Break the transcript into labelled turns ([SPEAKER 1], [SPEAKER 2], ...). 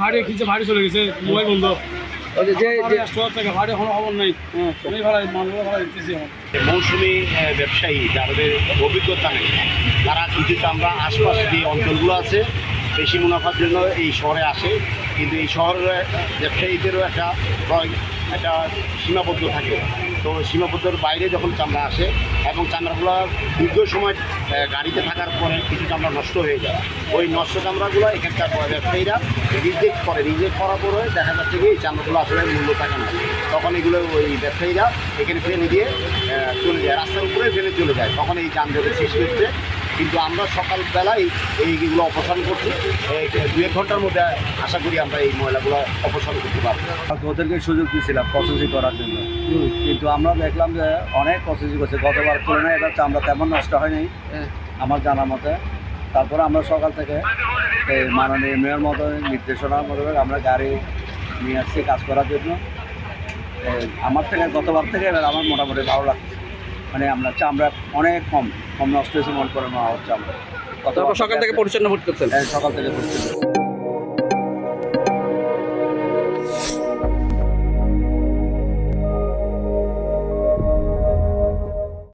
[SPEAKER 1] ভাড়ে খিচে ভাড়ে চলে গেছে মোবাইল বন্ধ টাকা ভাড়ে কোনো খবর নেই
[SPEAKER 2] মৌসুমি ব্যবসায়ী যাদের অভিজ্ঞতা নেই তারা কিছু চামড়া আশপাশ যে অঞ্চলগুলো আছে বেশি মুনাফার জন্য এই শহরে আসে, কিন্তু এই শহরের ব্যবসায়ীদেরও একটা সীমাবদ্ধ থাকে। তো সীমাবদ্ধর বাইরে যখন চামড়া আসে এবং চামড়াগুলো দীর্ঘ সময় গাড়িতে থাকার পরে কিছু চামড়া নষ্ট হয়ে যায়, ওই নষ্ট চামড়াগুলো এখানকার ব্যবসায়ীরা রিজেক্ট করার পরে দেখা যাচ্ছে কি এই চামড়াগুলো আসলে মূল্য থাকে না, তখন এগুলো ওই ব্যবসায়ীরা এখানে ফেলে দিয়ে চলে যায়, রাস্তার উপরে ফেলে চলে যায়, তখন এই যানজটের সৃষ্টি হচ্ছে। কিন্তু আমরা সকালবেলায় এইগুলো অপসারণ করছি, 2-1 ঘন্টার মধ্যে আশা করি আমরা এই ময়লাগুলো অপসারণ করতে পারবো।
[SPEAKER 3] ওদেরকে সুযোগ দিয়েছিলাম প্রসেসিং করার জন্য, কিন্তু আমরা দেখলাম যে অনেক প্রসেসিং করছে, গতবার তুলনায় এটা চামড়া তেমন নষ্ট হয়নি আমার জানা মতে। তারপরে আমরা সকাল থেকে এই মাননীয় মেয়র মতো নির্দেশনার মোতাবেক আমরা গাড়ি নিয়ে আসছি কাজ করার জন্য। আমার থেকে গতবার থেকে এবার আমার মোটামুটি ভালো লাগছে, মানে আমরা চামড়া অনেক কম নষ্ট হয়েছে মনে করে নেওয়া হচ্ছে। আমরা
[SPEAKER 4] সকাল থেকে পরিচ্ছন্ন ভোট করছেন?
[SPEAKER 3] সকাল থেকে পরিচ্ছন্ন।